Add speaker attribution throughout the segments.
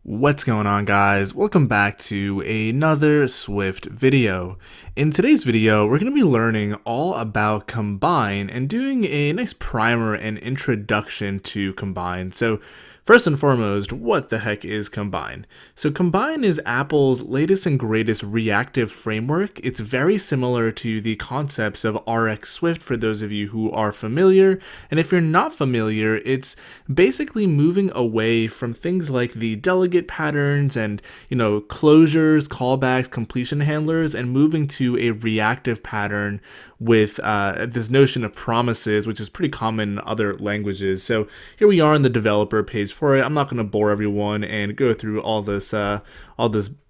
Speaker 1: What's going on, guys? Welcome back to another Swift video. In today's video, we're going to be learning all about Combine and doing a nice primer and introduction to Combine. So first and foremost, what the heck is Combine? So Combine is Apple's latest and greatest reactive framework. It's very similar to the concepts of RxSwift for those of you who are familiar. And if you're not familiar, it's basically moving away from things like the delegate patterns and, closures, callbacks, completion handlers, and moving to a reactive pattern with this notion of promises, which is pretty common in other languages. So here we are on the developer page for it. I'm not going to bore everyone and go through all this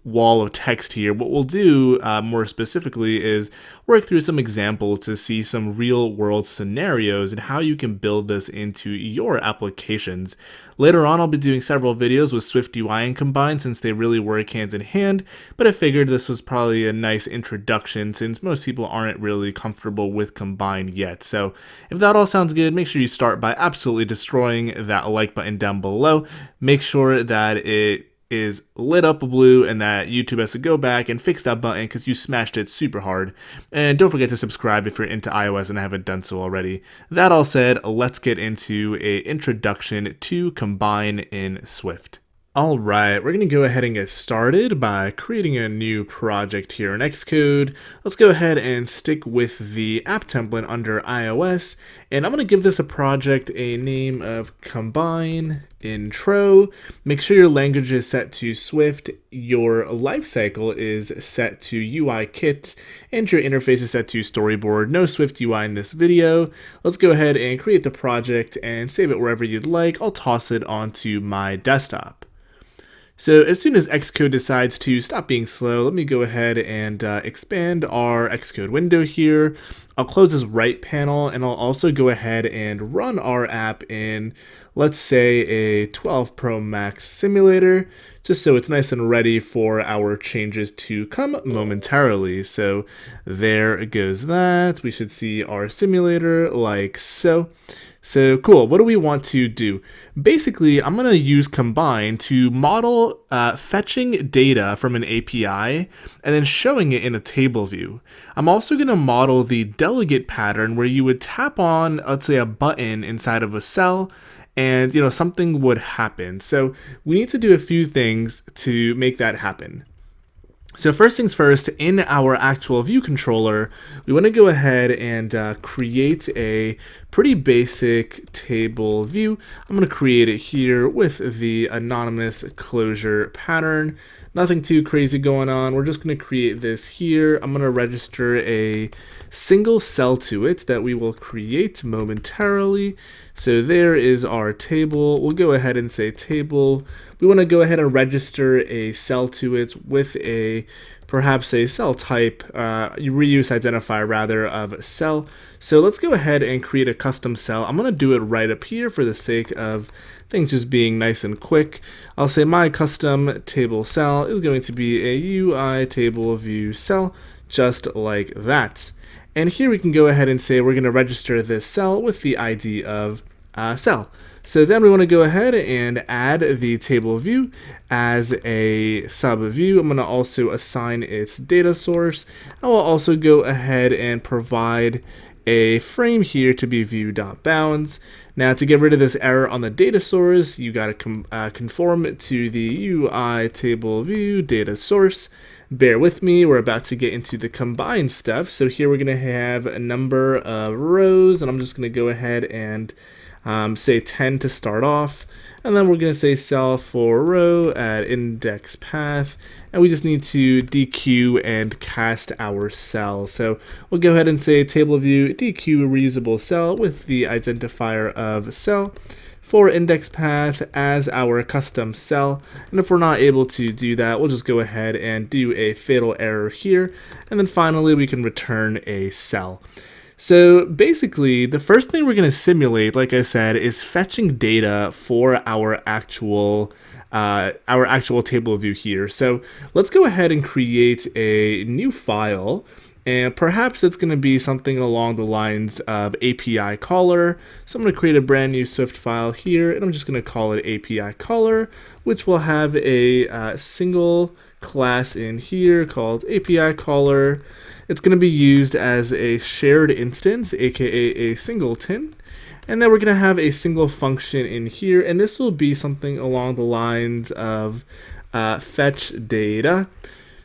Speaker 1: wall of text here. What we'll do more specifically is work through some examples to see some real world scenarios and how you can build this into your applications. Later on, I'll be doing several videos with SwiftUI and Combine since they really work hand in hand, but I figured this was probably a nice introduction since most people aren't really comfortable with Combine yet. So if that all sounds good, make sure you start by absolutely destroying that like button down below. Make sure that it is lit up blue and that YouTube has to go back and fix that button because you smashed it super hard. And don't forget to subscribe if you're into iOS and haven't done so already. That all said, let's get into an introduction to Combine in Swift. Alright, we're going to go ahead and get started by creating a new project here in Xcode. Let's go ahead and stick with the app template under iOS, and I'm going to give this a project a name of Combine Intro. Make sure your language is set to Swift, your lifecycle is set to UI Kit, and your interface is set to Storyboard. No SwiftUI in this video. Let's go ahead and create the project and save it wherever you'd like. I'll toss it onto my desktop. So as soon as Xcode decides to stop being slow, let me go ahead and expand our Xcode window here. I'll close this right panel and I'll also go ahead and run our app in, let's say, a 12 Pro Max simulator, just so it's nice and ready for our changes to come momentarily. So there goes that. We should see our simulator like so. So cool, what do we want to do? Basically, I'm gonna use Combine to model fetching data from an API and then showing it in a table view. I'm also gonna model the delegate pattern where you would tap on, let's say, a button inside of a cell and something would happen. So we need to do a few things to make that happen. So first things first, in our actual view controller, we want to go ahead and create a pretty basic table view. I'm going to create it here with the anonymous closure pattern. Nothing too crazy going on. We're just going to create this here. I'm going to register a single cell to it that we will create momentarily. So there is our table. We'll go ahead and say table. We want to go ahead and register a cell to it with perhaps a cell type, reuse identifier rather, of cell. So let's go ahead and create a custom cell. I'm going to do it right up here for the sake of things just being nice and quick. I'll say my custom table cell is going to be a UI table view cell, just like that. And here we can go ahead and say we're going to register this cell with the ID of cell. So then we want to go ahead and add the table view as a sub view. I'm going to also assign its data source. I will also go ahead and provide a frame here to be view.bounds. Now to get rid of this error on the data source, you got to conform to the UI table view data source. Bear with me, we're about to get into the combine stuff. So here we're going to have a number of rows, and I'm just going to go ahead and say 10 to start off, and then we're going to say cell for row at index path, and we just need to dequeue and cast our cell. So we'll go ahead and say table view dequeue reusable cell with the identifier of cell for index path as our custom cell. And if we're not able to do that, we'll just go ahead and do a fatal error here, and then finally we can return a cell. So basically, the first thing we're going to simulate, like I said, is fetching data for our actual table view here. So let's go ahead and create a new file. And perhaps it's going to be something along the lines of API caller. So I'm going to create a brand new Swift file here, and I'm just going to call it API caller, which will have a single class in here called API caller. It's going to be used as a shared instance, aka a singleton. And then we're going to have a single function in here, and this will be something along the lines of fetch data.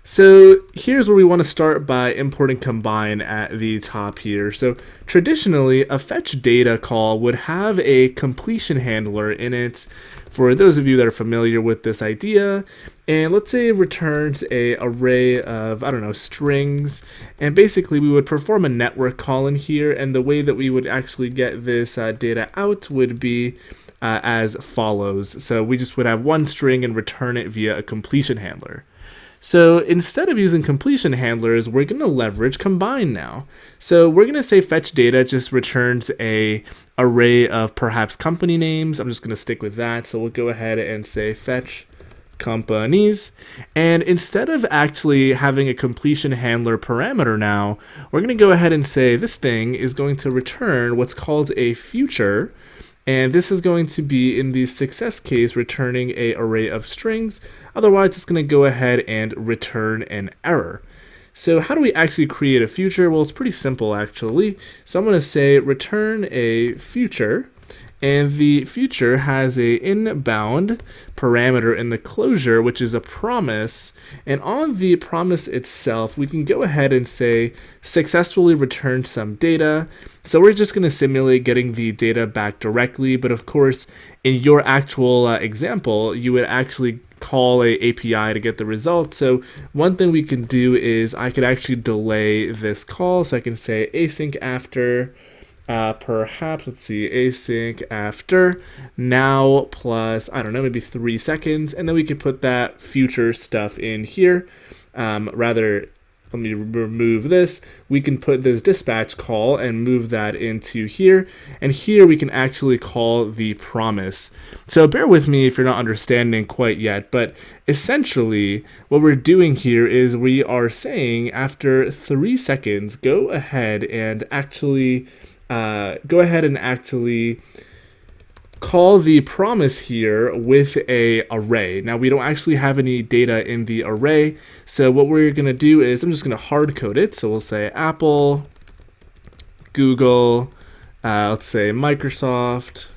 Speaker 1: So here's where we want to start by importing combine at the top here. So traditionally, a fetch data call would have a completion handler in it. For those of you that are familiar with this idea, and let's say it returns a array of, I don't know, strings, and basically we would perform a network call in here, and the way that we would actually get this data out would be as follows. So we just would have one string and return it via a completion handler. So instead of using completion handlers, we're going to leverage combine now. So we're going to say fetch data just returns a array of perhaps company names. I'm just going to stick with that. So we'll go ahead and say fetch companies. And instead of actually having a completion handler parameter now, we're going to go ahead and say this thing is going to return what's called a future. And this is going to be, in the success case, returning an array of strings. Otherwise, it's going to go ahead and return an error. So how do we actually create a future? Well, it's pretty simple, actually. So I'm going to say return a future. And the future has a inbound parameter in the closure, which is a promise. And on the promise itself, we can go ahead and say successfully returned some data. So we're just going to simulate getting the data back directly. But of course, in your actual example, you would actually call a API to get the result. So one thing we can do is I could actually delay this call. So I can say async after. Perhaps, let's see, async after now plus, I don't know, maybe 3 seconds, and then we could put that future stuff in here. Let me remove this. We can put this dispatch call and move that into here, and here we can actually call the promise. So bear with me if you're not understanding quite yet, but essentially what we're doing here is we are saying after 3 seconds, go ahead and actually call the promise here with a array. Now we don't actually have any data in the array, so what we're going to do is I'm just going to hard code it. So we'll say Apple, Google, let's say Microsoft,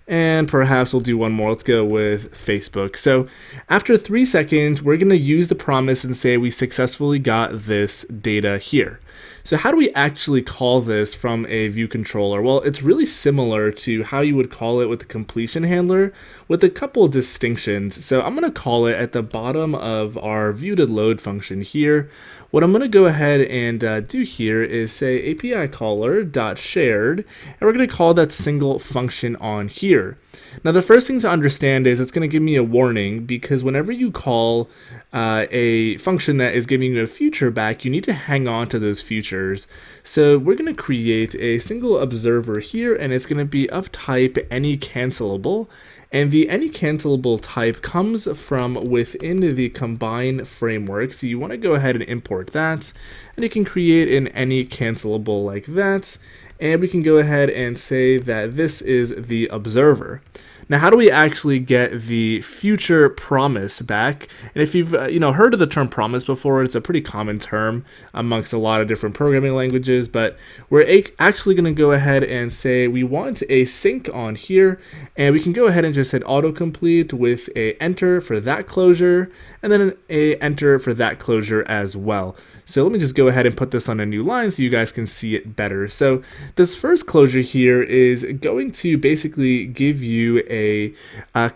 Speaker 1: and perhaps we'll do one more. Let's go with Facebook. So after 3 seconds, we're going to use the promise and say we successfully got this data here. So how do we actually call this from a view controller? Well, it's really similar to how you would call it with the completion handler, with a couple of distinctions. So I'm going to call it at the bottom of our view to load function here. What I'm going to go ahead and do here is say API caller dot shared, and we're going to call that single function on here. Now the first thing to understand is it's going to give me a warning, because whenever you call a function that is giving you a future back, you need to hang on to those futures. So we're going to create a single observer here, and it's going to be of type any cancelable. And the any cancelable type comes from within the combine framework. So you want to go ahead and import that, and you can create an any cancelable like that. And we can go ahead and say that this is the observer. Now, how do we actually get the future promise back? And if you've heard of the term promise before, it's a pretty common term amongst a lot of different programming languages, but we're actually going to go ahead and say we want a sync on here, and we can go ahead and just hit autocomplete with a enter for that closure, and then a enter for that closure as well. So let me just go ahead and put this on a new line so you guys can see it better. So this first closure here is going to basically give you a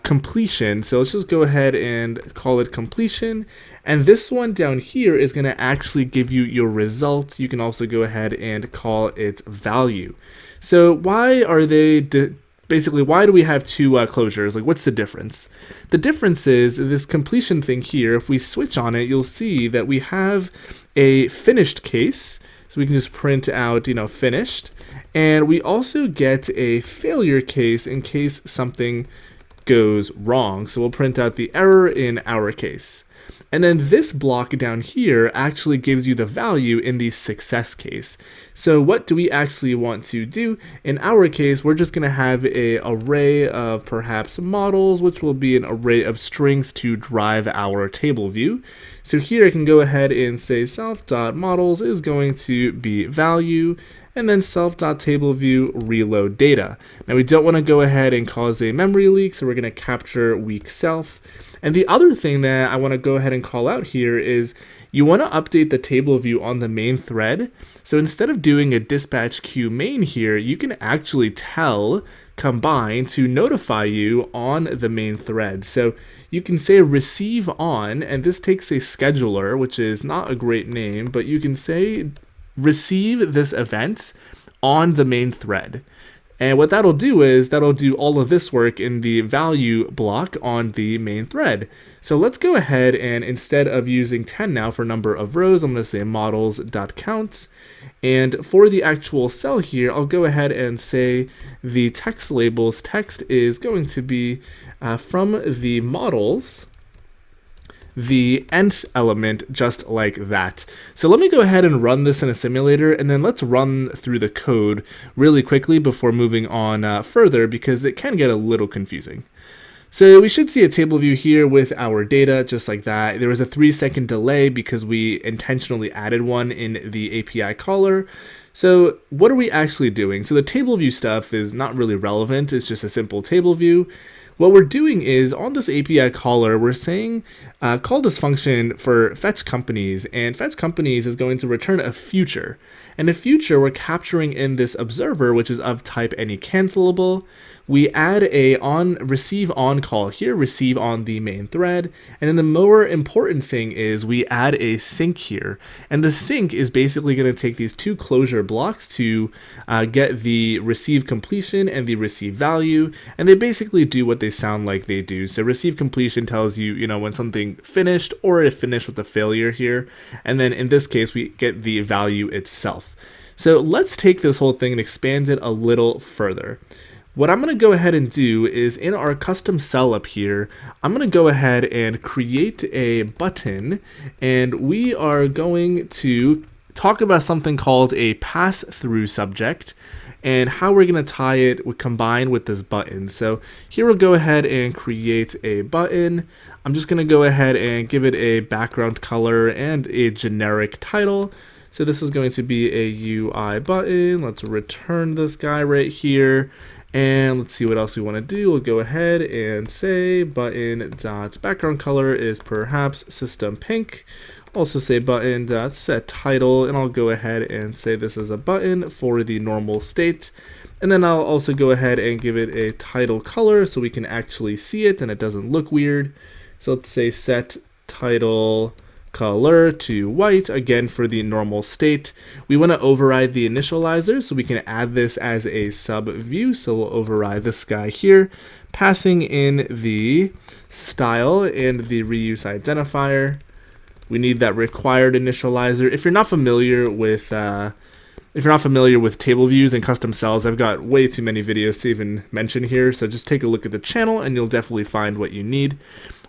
Speaker 1: completion. So let's just go ahead and call it completion. And this one down here is going to actually give you your results. You can also go ahead and call its value. So why are they basically, why do we have two closures? Like, what's the difference? The difference is this completion thing here. If we switch on it, you'll see that we have a finished case. So we can just print out, finished. And we also get a failure case in case something goes wrong. So we'll print out the error in our case. And then this block down here actually gives you the value in the success case. So what do we actually want to do? In our case, we're just going to have an array of perhaps models, which will be an array of strings to drive our table view. So here I can go ahead and say self.models is going to be value, and then self.tableview reload data. Now we don't want to go ahead and cause a memory leak, so we're going to capture weak self. And the other thing that I want to go ahead and call out here is you want to update the table view on the main thread. So instead of doing a dispatch queue main here, you can actually tell combine to notify you on the main thread. So you can say receive on, and this takes a scheduler, which is not a great name, but you can say receive this event on the main thread. And what that'll do is that'll do all of this work in the value block on the main thread. So let's go ahead and instead of using 10 now for number of rows, I'm going to say models.count. And for the actual cell here, I'll go ahead and say the text labels text is going to be from the models, the nth element, just like that. So let me go ahead and run this in a simulator, and then let's run through the code really quickly before moving on further, because it can get a little confusing. So we should see a table view here with our data, just like that. There was a 3-second delay because we intentionally added one in the API caller. So what are we actually doing? So the table view stuff is not really relevant. It's just a simple table view. What we're doing is on this API caller, we're saying call this function for fetch companies, and fetch companies is going to return a future. And a future we're capturing in this observer, which is of type any cancelable. We add a receive on call here, receive on the main thread. And then the more important thing is we add a sync here. And the sync is basically going to take these two closure blocks to get the receive completion and the receive value. And they basically do what they sound like they do. So receive completion tells you, when something finished, or it finished with a failure here. And then in this case, we get the value itself. So let's take this whole thing and expand it a little further. What I'm going to go ahead and do is in our custom cell up here, I'm going to go ahead and create a button, and we are going to talk about something called a pass-through subject and how we're going to tie it combined with this button. So here we'll go ahead and create a button. I'm just going to go ahead and give it a background color and a generic title. So this is going to be a UI button. Let's return this guy right here. And let's see what else we want to do. We'll go ahead and say button.background color is perhaps system pink. Also say button.set title, and I'll go ahead and say this is a button for the normal state. And then I'll also go ahead and give it a title color so we can actually see it and it doesn't look weird. So let's say set title color to white, again for the normal state. We want to override the initializer, so we can add this as a sub view. So we'll override this guy here, passing in the style and the reuse identifier. We need that required initializer. If you're not familiar with table views and custom cells, I've got way too many videos to even mention here, so just take a look at the channel and you'll definitely find what you need.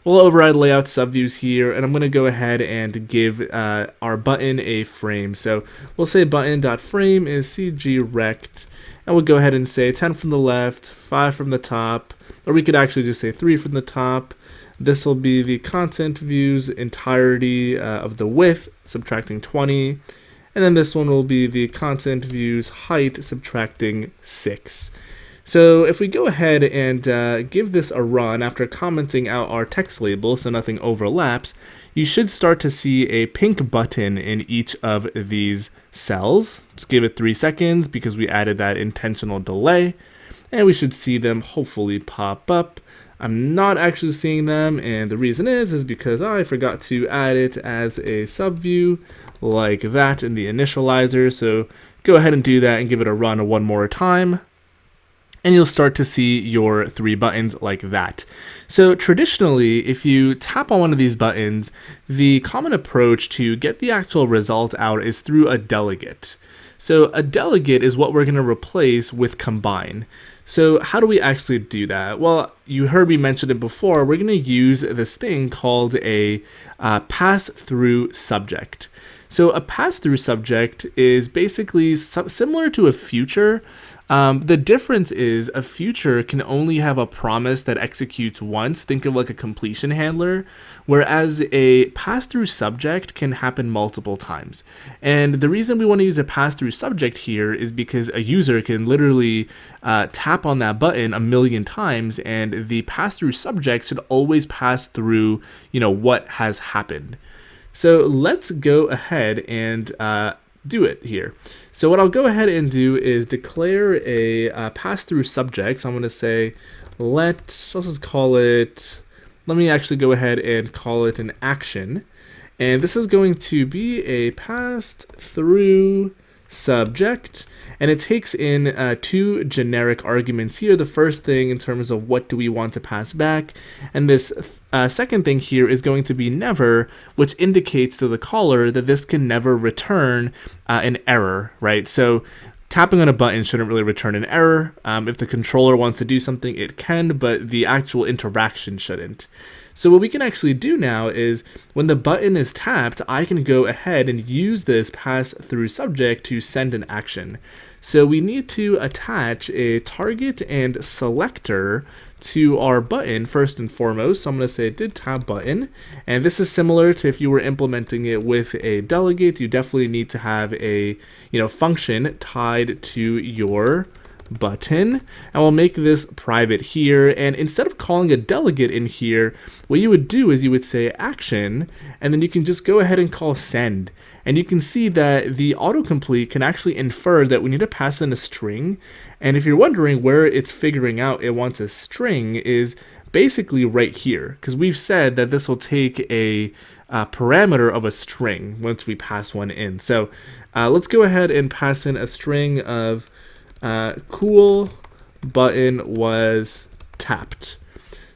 Speaker 1: We'll override layout subviews here, and I'm going to go ahead and give our button a frame. So we'll say button.frame is cgrect, and we'll go ahead and say 10 from the left, 5 from the top, or we could actually just say 3 from the top. This will be the content view's entirety of the width, subtracting 20. And then this one will be the content view's height, subtracting 6. So if we go ahead and give this a run after commenting out our text label so nothing overlaps, you should start to see a pink button in each of these cells. Just give it 3 seconds because we added that intentional delay, and we should see them hopefully pop up. I'm not actually seeing them, and the reason is because I forgot to add it as a subview like that in the initializer. So go ahead and do that and give it a run one more time, and you'll start to see your 3 buttons like that. So traditionally, if you tap on one of these buttons, the common approach to get the actual result out is through a delegate. So a delegate is what we're going to replace with combine. So how do we actually do that? Well, you heard me mention it before. We're going to use this thing called a pass-through subject. So a pass-through subject is basically similar to a future. The difference is a future can only have a promise that executes once. Think of like a completion handler, whereas a pass-through subject can happen multiple times. And the reason we want to use a pass-through subject here is because a user can literally tap on that button a million times, and the pass-through subject should always pass through, what has happened. So let's go ahead and do it here. So what I'll go ahead and do is declare a pass-through subject. So I'm going to say, let's just call it, let me actually go ahead and call it an action. And this is going to be a pass-through subject, and it takes in two generic arguments here. The first thing in terms of what do we want to pass back, and this second thing here is going to be never, which indicates to the caller that this can never return an error, right? So tapping on a button shouldn't really return an error. If the controller wants to do something, it can, but the actual interaction shouldn't. So what we can actually do now is when the button is tapped, I can go ahead and use this pass-through subject to send an action. So we need to attach a target and selector to our button first and foremost. So I'm going to say did tap button, and this is similar to if you were implementing it with a delegate. You definitely need to have a function tied to your button, and we'll make this private here. And instead of calling a delegate in here, what you would do is you would say action, and then you can just go ahead and call send. And you can see that the autocomplete can actually infer that we need to pass in a string. And if you're wondering where it's figuring out it wants a string, is basically right here, because we've said that this will take a parameter of a string once we pass one in. So let's go ahead and pass in a string of cool button was tapped.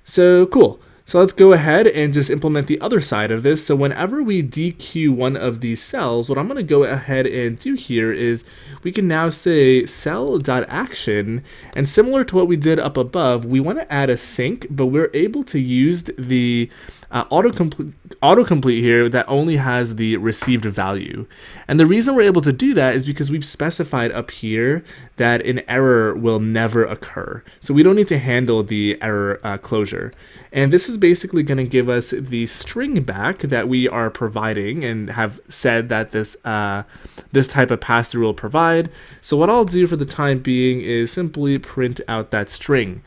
Speaker 1: So cool. So let's go ahead and just implement the other side of this. So whenever we dequeue one of these cells, what I'm going to go ahead and do here is we can now say cell.action, and similar to what we did up above, we want to add a sync, but we're able to use the autocomplete here that only has the received value. And the reason we're able to do that is because we've specified up here that an error will never occur. So we don't need to handle the error closure. And this is basically going to give us the string back that we are providing and have said that this type of pass-through will provide. So what I'll do for the time being is simply print out that string.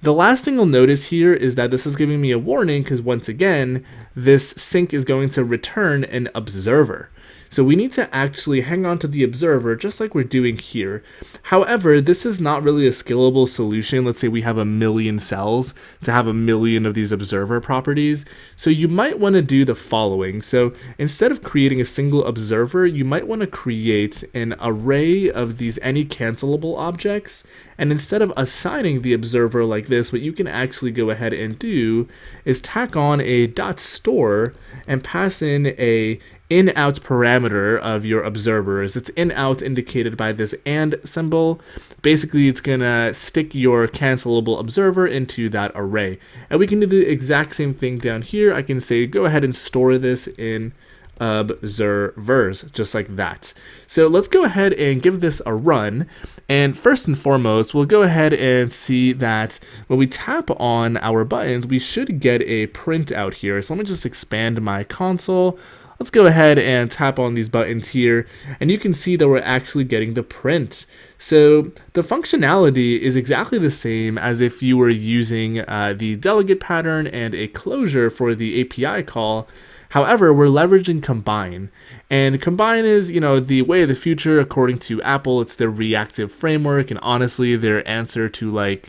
Speaker 1: The last thing you'll notice here is that this is giving me a warning because once again, this sync is going to return an observer. So we need to actually hang on to the observer just like we're doing here. However, this is not really a scalable solution. Let's say we have 1 million cells to have 1 million of these observer properties. So you might want to do the following. So instead of creating a single observer, you might want to create an array of these any cancelable objects. And instead of assigning the observer like this, what you can actually go ahead and do is tack on a .store and pass in a in-out parameter of your observers. It's in-out indicated by this and symbol. Basically, it's gonna stick your cancelable observer into that array. And we can do the exact same thing down here. I can say, go ahead and store this in observers, just like that. So let's go ahead and give this a run. And first and foremost, we'll go ahead and see that when we tap on our buttons, we should get a print out here. So let me just expand my console. Let's go ahead and tap on these buttons here, and you can see that we're actually getting the print. So the functionality is exactly the same as if you were using the delegate pattern and a closure for the API call. However, we're leveraging Combine, and Combine is, the way of the future according to Apple. It's their reactive framework, and honestly, their answer to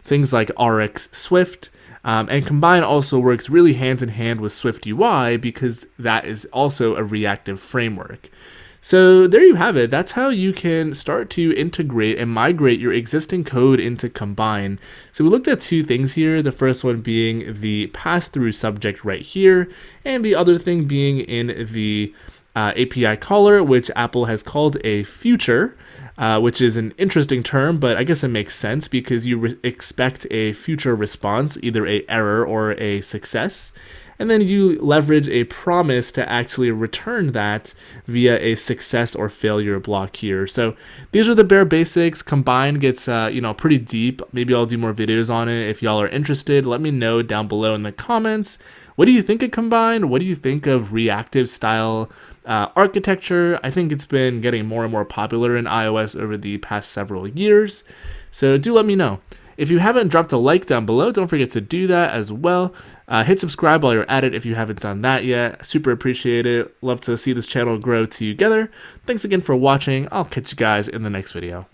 Speaker 1: things like RxSwift. And Combine also works really hand in hand with SwiftUI because that is also a reactive framework. So there you have it. That's how you can start to integrate and migrate your existing code into Combine. So we looked at two things here. The first one being the pass-through subject right here, and the other thing being in the API caller, which Apple has called a future. which is an interesting term, but I guess it makes sense because you expect a future response, either a error or a success, and then you leverage a promise to actually return that via a success or failure block here. So these are the bare basics. Combine gets pretty deep. Maybe I'll do more videos on it. If y'all are interested, let me know down below in the comments. What do you think of Combine? What do you think of reactive style architecture? I think it's been getting more and more popular in iOS over the past several years. So do let me know. If you haven't dropped a like down below, don't forget to do that as well. Hit subscribe while you're at it if you haven't done that yet. Super appreciate it. Love to see this channel grow together. Thanks again for watching. I'll catch you guys in the next video.